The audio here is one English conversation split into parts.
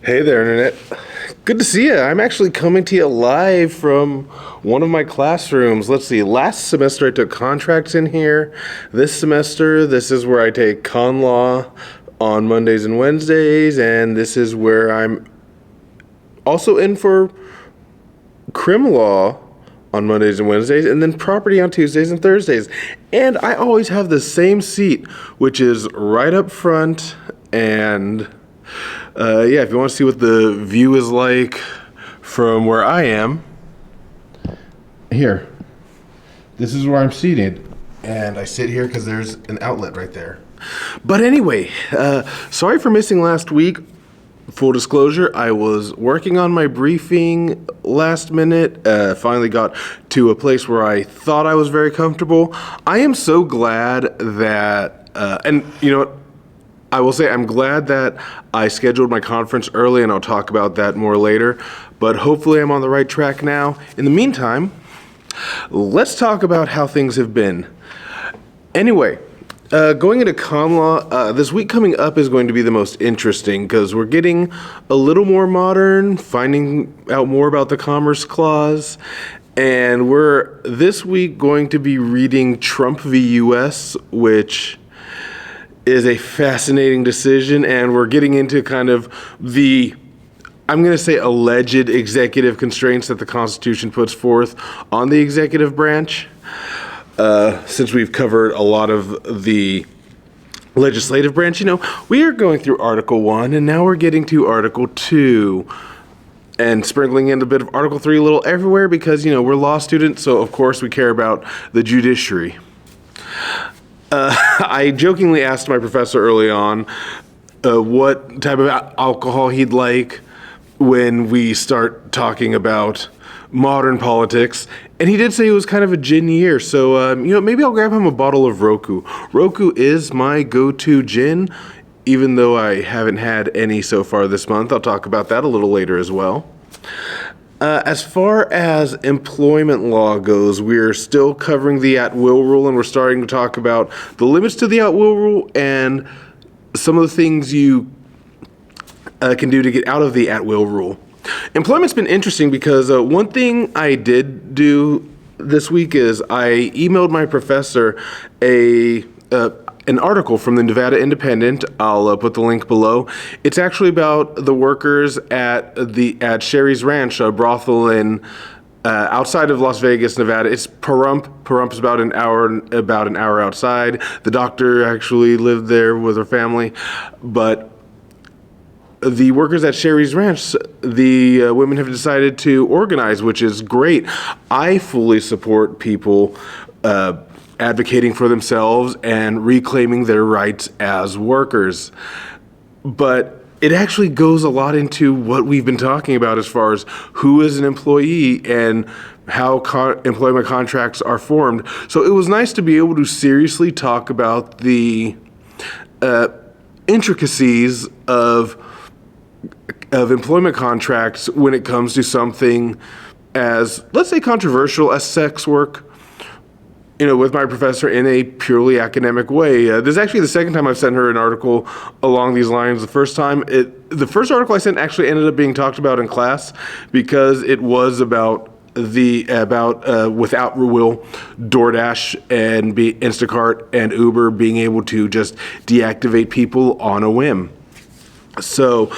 Hey there, Internet. Good to see you. I'm actually coming to you live from one of my classrooms. Let's see, last semester I took contracts in here. This semester, this is where I take con law on Mondays and Wednesdays, and this is where I'm also in for crim law on Mondays and Wednesdays, and then property on Tuesdays and Thursdays. And I always have the same seat, which is right up front. And yeah, if you want to see what the view is like from where I am, here. This is where I'm seated. And I sit here because there's an outlet right there. But anyway, sorry for missing last week. Full disclosure, I was working on my briefing last minute, finally got to a place where I thought I was very comfortable. I am so glad that, and you know what, I will say I'm glad that I scheduled my conference early, and I'll talk about that more later, but hopefully I'm on the right track now. In the meantime, let's talk about how things have been. Anyway, going into con law, this week coming up is going to be the most interesting because we're getting a little more modern, finding out more about the Commerce Clause, and we're this week going to be reading Trump v. US, which is a fascinating decision, and we're getting into kind of the, I'm going to say, alleged executive constraints that the Constitution puts forth on the executive branch. Since we've covered a lot of the legislative branch, we are going through Article 1, and now we're getting to Article 2, and sprinkling in a bit of Article 3 a little everywhere because, we're law students, so of course we care about the judiciary. I jokingly asked my professor early on what type of alcohol he'd like when we start talking about modern politics, and he did say it was kind of a gin year, so maybe I'll grab him a bottle of Roku. Roku is my go-to gin, even though I haven't had any so far this month. I'll talk about that a little later as well. As far as employment law goes, we're still covering the at-will rule, and we're starting to talk about the limits to the at-will rule and some of the things you can do to get out of the at-will rule. Employment's been interesting because one thing I did do this week is I emailed my professor an article from the Nevada Independent. I'll put the link below. It's actually about the workers at Sherry's Ranch, a brothel in outside of Las Vegas, Nevada. It's Pahrump. Pahrump is about an hour outside. The doctor actually lived there with her family, but the workers at Sherry's Ranch, the women have decided to organize, which is great. I fully support people advocating for themselves and reclaiming their rights as workers. But it actually goes a lot into what we've been talking about as far as who is an employee and how employment contracts are formed. So it was nice to be able to seriously talk about the intricacies of employment contracts when it comes to something as, let's say, controversial as sex work, with my professor in a purely academic way. This is actually the second time I've sent her an article along these lines. The first first article I sent actually ended up being talked about in class because it was about without will, DoorDash and Instacart and Uber being able to just deactivate people on a whim. So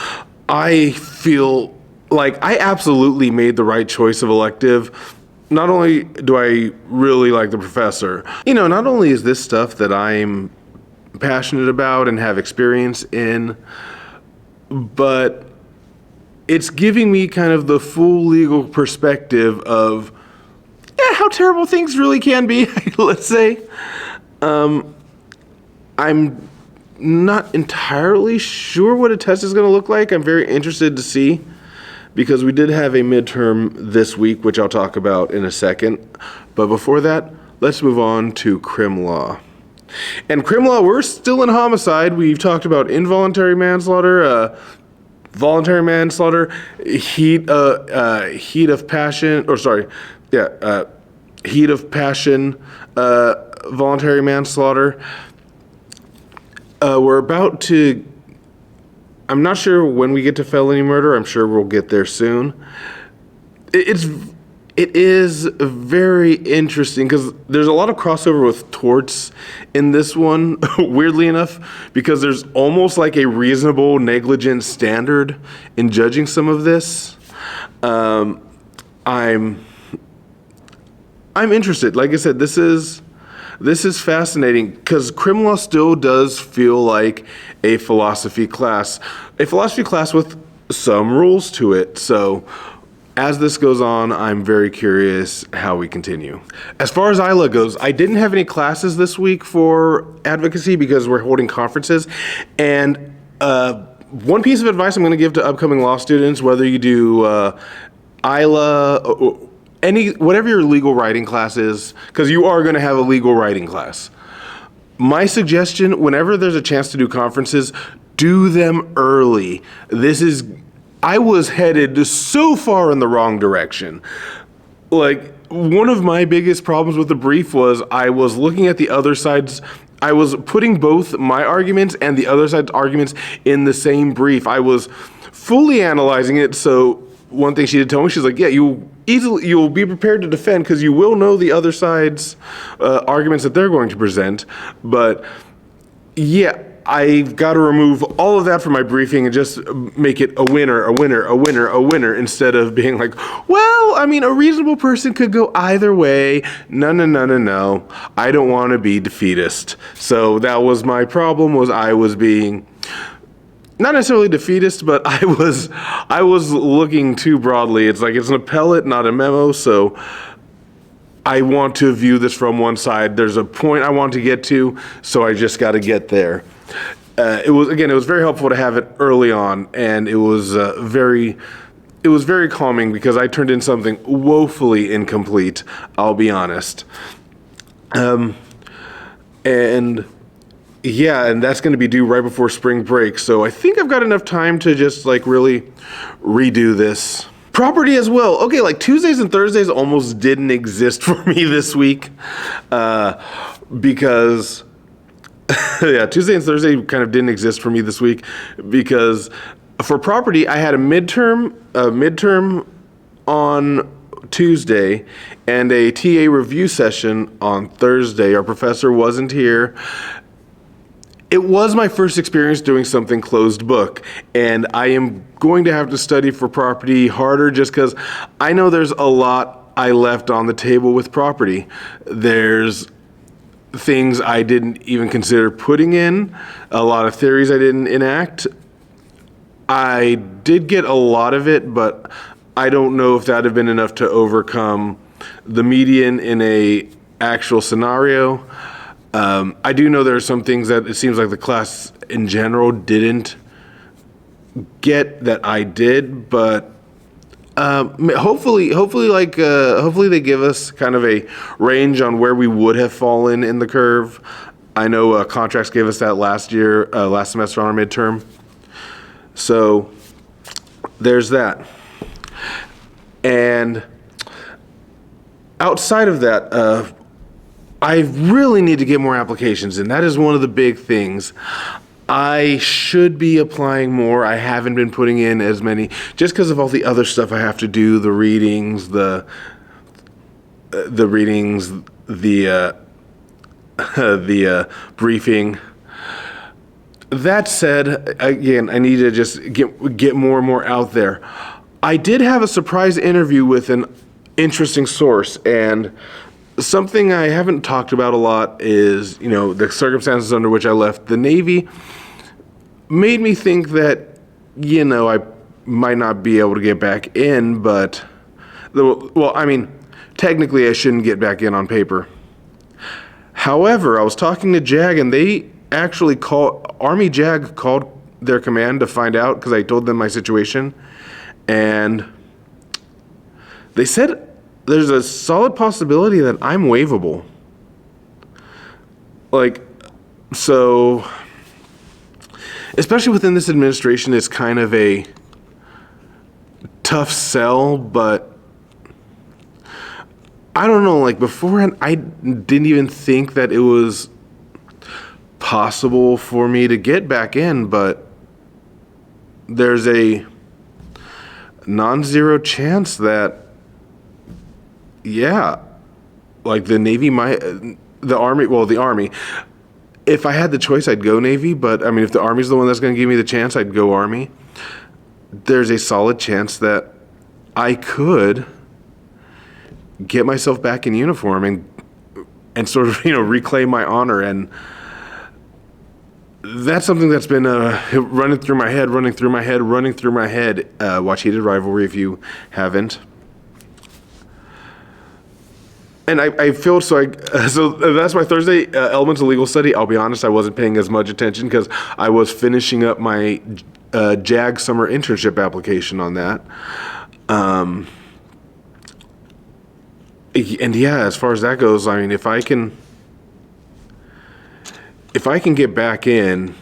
I feel like I absolutely made the right choice of elective. Not only do I really like the professor, not only is this stuff that I'm passionate about and have experience in, but it's giving me kind of the full legal perspective of how terrible things really can be, let's say. I'm not entirely sure what a test is going to look like. I'm very interested to see, because we did have a midterm this week, which I'll talk about in a second. But before that, let's move on to crim law. And crim law, we're still in homicide. We've talked about involuntary manslaughter, voluntary manslaughter, heat of passion, voluntary manslaughter. We're about to I'm not sure when we get to felony murder. I'm sure we'll get there soon. It is very interesting because there's a lot of crossover with torts in this one, weirdly enough, because there's almost like a reasonable negligence standard in judging some of this. I'm interested. Like I said, this is fascinating because crim law still does feel like a philosophy class with some rules to it. So as this goes on, I'm very curious how we continue. As far as ILA goes, I didn't have any classes this week for advocacy because we're holding conferences. And one piece of advice I'm going to give to upcoming law students, whether you do ILA, whatever your legal writing class is, because you are going to have a legal writing class. My suggestion, whenever there's a chance to do conferences, do them early. I was headed so far in the wrong direction. Like, one of my biggest problems with the brief was I was looking at the other side's, I was putting both my arguments and the other side's arguments in the same brief. I was fully analyzing it. So one thing she did tell me, she's like, yeah, you'll be prepared to defend because you will know the other side's arguments that they're going to present. But yeah, I've got to remove all of that from my briefing and just make it a winner, a winner, a winner, a winner, instead of being like, well, I mean, a reasonable person could go either way. No. I don't want to be defeatist. So that was my problem, was I was being not necessarily defeatist, but I was looking too broadly. It's like it's an appellate, not a memo, so I want to view this from one side. There's a point I want to get to, so I just got to get there. It was very helpful to have it early on, and it was very calming because I turned in something woefully incomplete, I'll be honest. And that's going to be due right before spring break, so I think I've got enough time to just like really redo this. Property as well. Okay, like Tuesdays and Thursdays almost didn't exist for me this week because yeah, Tuesday and Thursday kind of didn't exist for me this week because for property, I had a midterm on Tuesday and a TA review session on Thursday. Our professor wasn't here. It was my first experience doing something closed book, and I am going to have to study for property harder just because I know there's a lot I left on the table with property. There's things I didn't even consider putting in, a lot of theories I didn't enact. I did get a lot of it, but I don't know if that'd have been enough to overcome the median in a actual scenario. I do know there are some things that it seems like the class in general didn't get that I did, but hopefully they give us kind of a range on where we would have fallen in the curve. I know contracts gave us that last semester on our midterm. So there's that. And outside of that, I really need to get more applications, and that is one of the big things. I should be applying more. I haven't been putting in as many just because of all the other stuff I have to do, the readings, the briefing. That said, again, I need to just get more and more out there. I did have a surprise interview with an interesting source, and something I haven't talked about a lot is, the circumstances under which I left the Navy made me think that, I might not be able to get back in, but, technically I shouldn't get back in on paper. However, I was talking to JAG, and they actually Army JAG called their command to find out because I told them my situation, and they said there's a solid possibility that I'm waivable. So, especially within this administration, it's kind of a tough sell, but I don't know, beforehand, I didn't even think that it was possible for me to get back in, but there's a non-zero chance that, yeah, like the Navy might, the Army. If I had the choice, I'd go Navy, but I mean, if the Army's the one that's going to give me the chance, I'd go Army. There's a solid chance that I could get myself back in uniform and sort of, reclaim my honor. And that's something that's been running through my head. Watch Heated Rivalry if you haven't. And I feel so that's my Thursday Elements of Legal Study. I'll be honest, I wasn't paying as much attention because I was finishing up my JAG summer internship application on that. And yeah, as far as that goes, I mean, if I can get back in,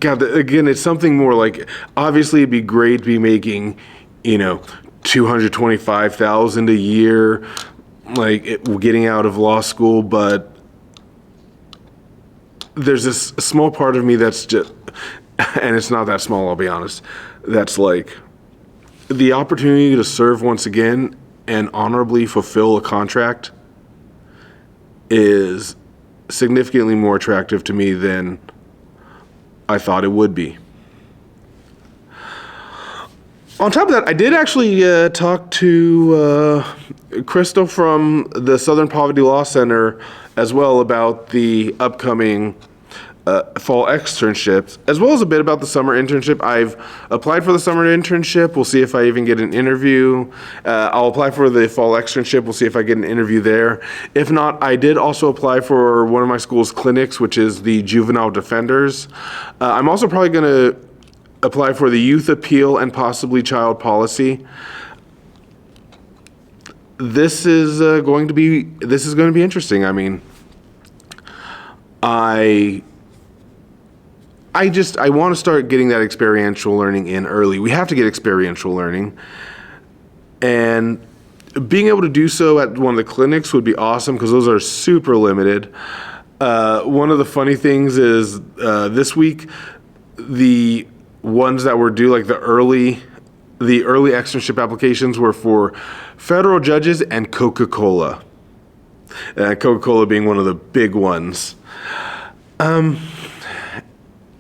God, again, it's something more like, obviously it'd be great to be making, $225,000 a year, getting out of law school, but there's this small part of me that's just, and it's not that small, I'll be honest, that's like the opportunity to serve once again and honorably fulfill a contract is significantly more attractive to me than I thought it would be. On top of that, I did actually talk to Crystal from the Southern Poverty Law Center as well about the upcoming fall externships, as well as a bit about the summer internship. I've applied for the summer internship. We'll see if I even get an interview. I'll apply for the fall externship. We'll see if I get an interview there. If not, I did also apply for one of my school's clinics, which is the Juvenile Defenders. I'm also probably going to apply for the Youth Appeal and possibly Child Policy. This is going to be interesting. I mean, I want to start getting that experiential learning in early. We have to get experiential learning. And being able to do so at one of the clinics would be awesome because those are super limited. One of the funny things is this week, the ones that were due, like the early externship applications were for federal judges and Coca-Cola. Coca-Cola being one of the big ones.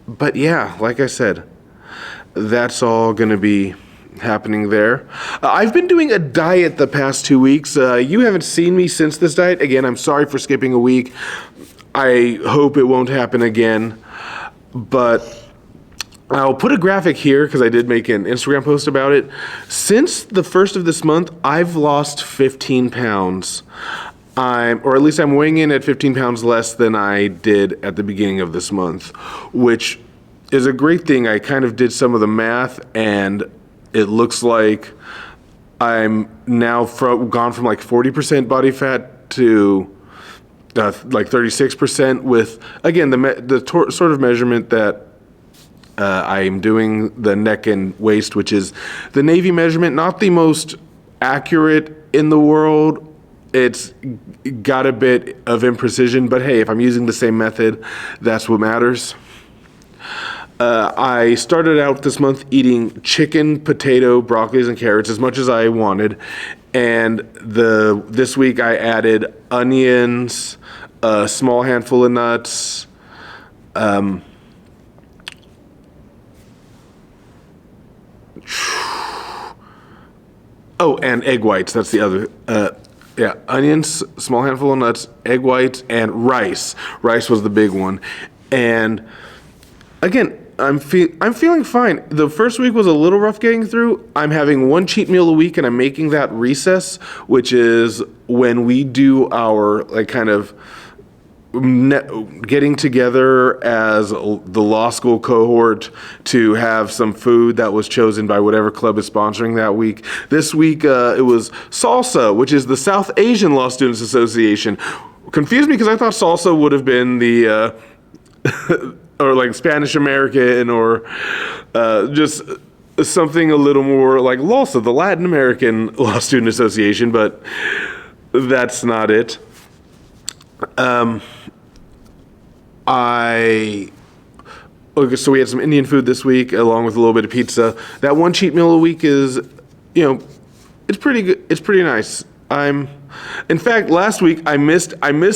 But yeah, like I said, that's all going to be happening there. I've been doing a diet the past 2 weeks. You haven't seen me since this diet. Again, I'm sorry for skipping a week. I hope it won't happen again. But I'll put a graphic here because I did make an Instagram post about it. Since the first of this month, I've lost 15 pounds. Or at least I'm weighing in at 15 pounds less than I did at the beginning of this month, which is a great thing. I kind of did some of the math, and it looks like I'm now gone from like 40% body fat to like 36% with, again, sort of measurement that I'm doing the neck and waist, which is the Navy measurement, not the most accurate in the world. It's got a bit of imprecision, but hey, if I'm using the same method, that's what matters. I started out this month eating chicken, potato, broccolis, and carrots as much as I wanted. And this week I added onions, a small handful of nuts, and egg whites. That's the other. Onions, small handful of nuts, egg whites, and rice. Rice was the big one. And again, I'm feeling fine. The first week was a little rough getting through. I'm having one cheat meal a week, and I'm making that recess, which is when we do our kind of getting together as the law school cohort to have some food that was chosen by whatever club is sponsoring that week. This week it was salsa, which is the South Asian Law Students Association. Confused me because I thought salsa would have been the or like Spanish American or just something a little more like LALSA, the Latin American Law Student Association, but that's not it. Okay, so we had some Indian food this week, along with a little bit of pizza. That one cheat meal a week is, it's pretty good. It's pretty nice. In fact, last week I missed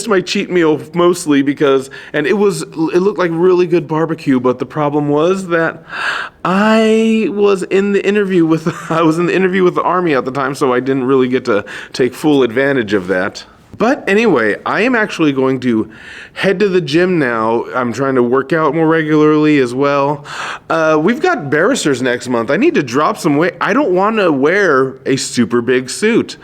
my cheat meal mostly because, and it looked like really good barbecue, but the problem was that I was in the interview with the Army at the time, so I didn't really get to take full advantage of that. But anyway, I am actually going to head to the gym now. I'm trying to work out more regularly as well. We've got barristers next month. I need to drop some weight. I don't want to wear a super big suit.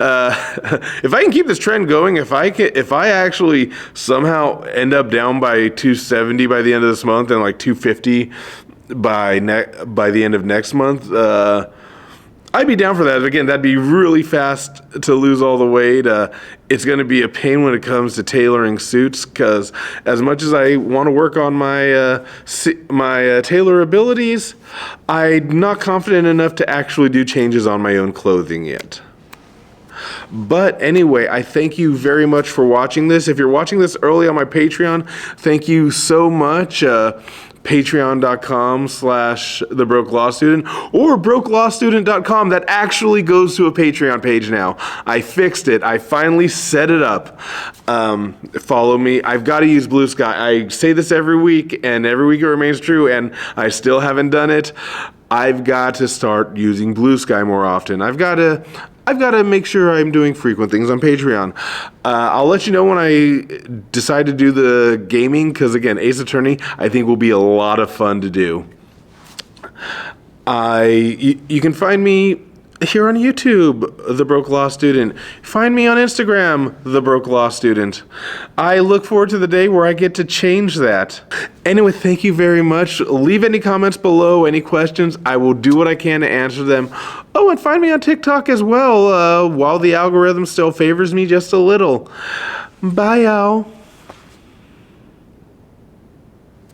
If I can keep this trend going, if I actually somehow end up down by 270 by the end of this month and like 250 by the end of next month, I'd be down for that. Again, that'd be really fast to lose all the weight. It's going to be a pain when it comes to tailoring suits, because as much as I want to work on my tailor abilities, I'm not confident enough to actually do changes on my own clothing yet. But anyway, I thank you very much for watching this. If you're watching this early on my Patreon, thank you so much. Patreon.com/thebrokelawstudent or brokelawstudent.com. That actually goes to a Patreon page now. I fixed it. I finally set it up. Follow me. I've got to use Blue Sky. I say this every week, and every week it remains true, and I still haven't done it. I've got to start using Blue Sky more often. I've got to make sure I'm doing frequent things on Patreon. I'll let you know when I decide to do the gaming, because again, Ace Attorney I think will be a lot of fun to do. You can find me here on YouTube, The Broke Law Student. Find me on Instagram, The Broke Law Student. I look forward to the day where I get to change that. Anyway, thank you very much. Leave any comments below, any questions. I will do what I can to answer them. Oh, and find me on TikTok as well, while the algorithm still favors me just a little. Bye, y'all.